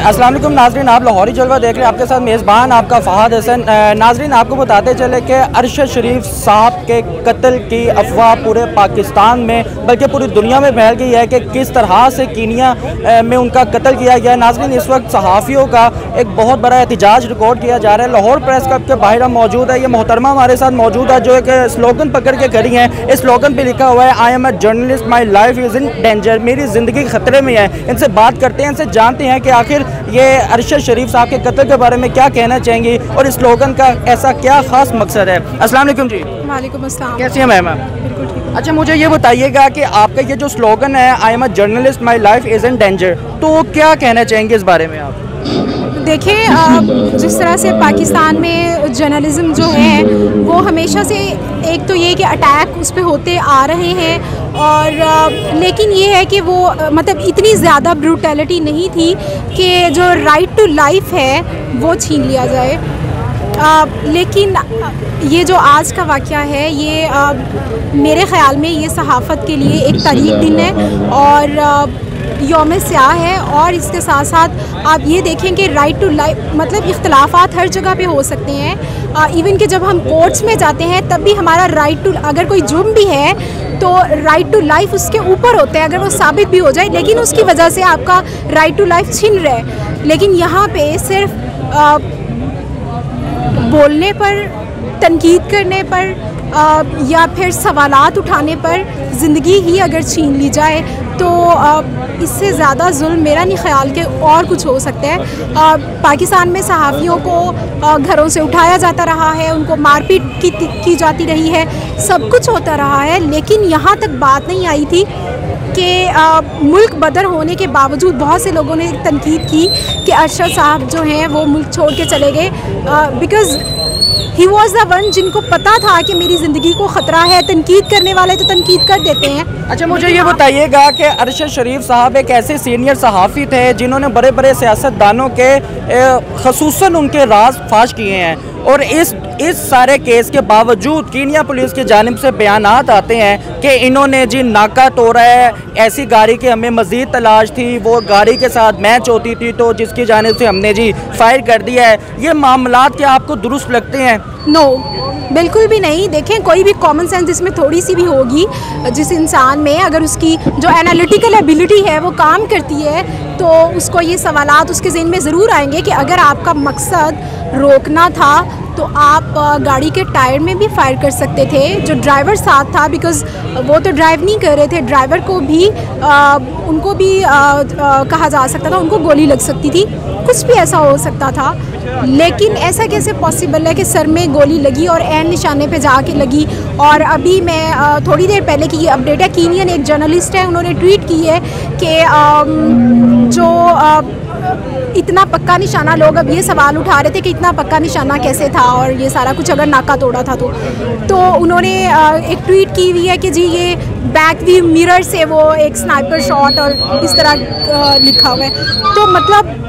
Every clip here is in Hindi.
अस्सलाम वालेकुम नाजरीन, आप लाहौरी जलवा देख रहे हैं। आपके साथ मेज़बान आपका फ़हाद हसन। नाजरीन, आपको बताते चले कि अरशद शरीफ साहब के कत्ल की अफवाह पूरे पाकिस्तान में बल्कि पूरी दुनिया में फैल गई है कि किस तरह से कीनिया में उनका कत्ल किया गया। नाजरीन, इस वक्त सहाफ़ियों का एक बहुत बड़ा एहतजाज रिकॉर्ड किया जा रहा है। लाहौर प्रेस क्लब के बाहर हम मौजूद है। ये मोहतरमा हमारे साथ मौजूद है जो एक स्लोगन पकड़ के खड़ी हैं। इस स्लोगन पर लिखा हुआ है, I am a journalist, my life is in danger. मेरी ज़िंदगी खतरे में है। इनसे बात करते हैं, इनसे जानते हैं कि आखिर ये अरशद शरीफ साहब के कत्ल के बारे में क्या कहना चाहेंगी और इस स्लोगन का ऐसा क्या खास मकसद है। अस्सलाम वालेकुम जी। वालेकुम अस्सलाम। कैसी हैं मैम? बिल्कुल ठीक। अच्छा, मुझे ये बताइएगा कि आपका ये जो स्लोगन है, I am a journalist, my life is in danger, तो क्या कहना चाहेंगे इस बारे में आप? देखिए, जिस तरह से पाकिस्तान में जर्नलिज़्म जो है वो हमेशा से एक तो ये कि अटैक उस पर होते आ रहे हैं और लेकिन ये है कि वो मतलब इतनी ज़्यादा ब्रूटैलिटी नहीं थी कि जो राइट टू लाइफ है वो छीन लिया जाए। लेकिन ये जो आज का वाक़या है ये मेरे ख़्याल में ये सहाफ़त के लिए एक तारीख़ दिन है और यौम स्याह है। और इसके साथ साथ आप ये देखें कि राइट टू लाइफ मतलब इख्तलाफात हर जगह पे हो सकते हैं। इवन कि जब हम कोर्ट्स में जाते हैं तब भी हमारा राइट टू, अगर कोई जुर्म भी है तो राइट टू लाइफ उसके ऊपर होता है अगर वो साबित भी हो जाए, लेकिन उसकी वजह से आपका राइट टू लाइफ छिन रहा है। लेकिन यहाँ पे सिर्फ बोलने पर, तनकीद करने पर या फिर सवालात उठाने पर ज़िंदगी ही अगर छीन ली जाए तो इससे ज़्यादा जुल्म मेरा नहीं ख्याल कि और कुछ हो सकता है। पाकिस्तान में सहाफ़ियों को घरों से उठाया जाता रहा है, उनको मारपीट की जाती रही है, सब कुछ होता रहा है, लेकिन यहाँ तक बात नहीं आई थी कि मुल्क बदर होने के बावजूद बहुत से लोगों ने तनकीद की कि अरशद साहब जो हैं वो मुल्क छोड़ के चले गए because he was the one जिनको पता था कि मेरी ज़िंदगी को ख़तरा है। तनकीद करने वाले तो तनकीद कर देते हैं। अच्छा, मुझे ये बताइएगा कि अरशद शरीफ साहब एक ऐसे सीनियर सहाफ़ी थे जिन्होंने बड़े बड़े सियासतदानों के ख़ुसूसन उनके राज फाश किए हैं और इस सारे केस के बावजूद कीनिया पुलिस की जानिब से बयानात आते हैं कि इन्होंने जी नाका तोड़ा है, ऐसी गाड़ी की हमें मज़ीद तलाश थी, वो गाड़ी के साथ मैच होती थी तो जिसकी जानिब से हमने जी फायर कर दिया है। ये मामलात क्या आपको दुरुस्त लगते हैं? नो, बिल्कुल भी नहीं। देखें, कोई भी कॉमन सेंस जिसमें थोड़ी सी भी होगी, जिस इंसान में अगर उसकी जो एनालिटिकल एबिलिटी है वो काम करती है तो उसको ये सवालात उसके ज़हन में ज़रूर आएंगे कि अगर आपका मकसद रोकना था तो आप गाड़ी के टायर में भी फायर कर सकते थे। जो ड्राइवर साथ था, बिकॉज़ वो तो ड्राइव नहीं कर रहे थे, ड्राइवर को भी उनको भी कहा जा सकता था, उनको गोली लग सकती थी, कुछ भी ऐसा हो सकता था। लेकिन ऐसा कैसे पॉसिबल है कि सर में गोली लगी और ऐन निशाने पे जाके लगी। और अभी मैं थोड़ी देर पहले की ये अपडेट है, कीनियन एक जर्नलिस्ट है, उन्होंने ट्वीट की है कि जो इतना पक्का निशाना, लोग अब ये सवाल उठा रहे थे कि इतना पक्का निशाना कैसे था और ये सारा कुछ अगर नाका तोड़ा था तो उन्होंने एक ट्वीट की हुई है कि जी ये बैक व्यू मिरर से वो एक स्नाइपर शॉट और इस तरह लिखा हुआ है। तो मतलब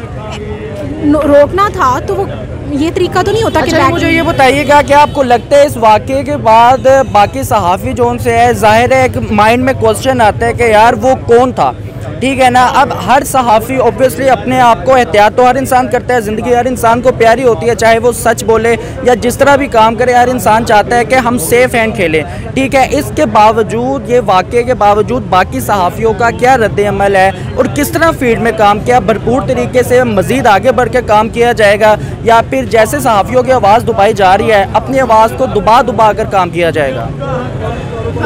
रोकना था तो वो ये तरीका तो नहीं होता। अच्छा, मुझे ये बताइएगा कि आपको लगता है इस वाक़े के बाद बाकी सहाफ़ी जो उनसे है, ज़ाहिर है एक माइंड में क्वेश्चन आता है कि यार वो कौन था, ठीक है ना। अब हर सहाफ़ी ऑब्वियसली अपने आप को एहतियात तो हर इंसान करता है, ज़िंदगी हर इंसान को प्यारी होती है, चाहे वो सच बोले या जिस तरह भी काम करे, हर इंसान चाहता है कि हम सेफ़ हैंड खेलें, ठीक है। इसके बावजूद, ये वाक़े के बावजूद बाकी सहाफ़ियों का क्या रद्द-ए-अमल है और किस तरह फील्ड में काम किया, भरपूर तरीके से मज़ीद आगे बढ़ के काम किया जाएगा या फिर जैसे सहाफ़ियों की आवाज़ दबाई जा रही है अपनी आवाज़ को दबा कर काम किया जाएगा?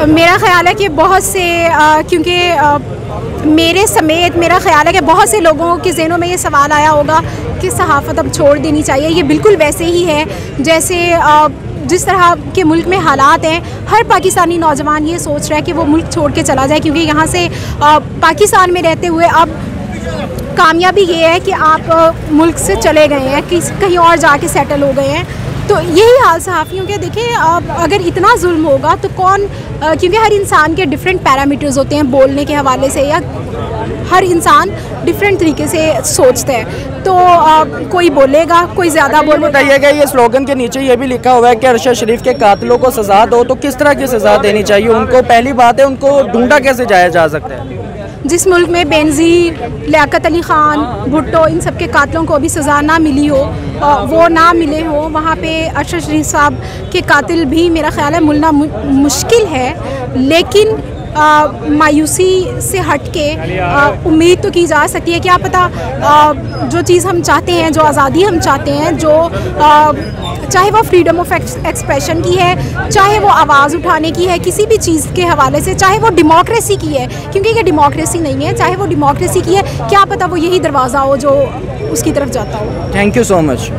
मेरा ख़्याल है कि बहुत से क्योंकि मेरे समेत मेरा ख्याल है कि बहुत से लोगों के ज़हनों में ये सवाल आया होगा कि सहाफ़त अब छोड़ देनी चाहिए। ये बिल्कुल वैसे ही है जैसे जिस तरह के मुल्क में हालात हैं, हर पाकिस्तानी नौजवान ये सोच रहा है कि वो मुल्क छोड़ के चला जाए, क्योंकि यहाँ से पाकिस्तान में रहते हुए अब कामयाबी ये है कि आप मुल्क से चले गए हैं, कहीं और जाके सेटल हो गए हैं। तो यही हाल सहाफ़ियों के। देखिए, अगर इतना जुल्म होगा तो कौन, क्योंकि हर इंसान के डिफरेंट पैरामीटर्स होते हैं बोलने के हवाले से, या हर इंसान डिफरेंट तरीके से सोचता है, तो कोई बोलेगा, कोई ज़्यादा बोलेगा। बताइएगा, ये स्लोगन के नीचे ये भी लिखा हुआ है कि अरशद शरीफ के कातिलों को सज़ा दो, तो किस तरह की सज़ा देनी चाहिए उनको? पहली बात है, उनको ढूंढा कैसे जाया जा सकता है? जिस मुल्क में बेनज़ीर, लियाकत अली ख़ान, भुट्टो, इन सब के कातलों को अभी सज़ा ना मिली हो, वो ना मिले हो, वहाँ पे अरशद शरीफ साहब के कातिल भी मेरा ख़्याल है मिलना मुश्किल है। लेकिन मायूसी से हट के उम्मीद तो की जा सकती है। क्या पता जो चीज़ हम चाहते हैं, जो आज़ादी हम चाहते हैं, जो चाहे वो फ्रीडम ऑफ एक्सप्रेशन की है, चाहे वो आवाज़ उठाने की है किसी भी चीज़ के हवाले से, चाहे वो डेमोक्रेसी की है, क्योंकि ये डेमोक्रेसी नहीं है, चाहे वो डेमोक्रेसी की है, क्या पता वो यही दरवाज़ा हो जो उसकी तरफ जाता हो। Thank you so much.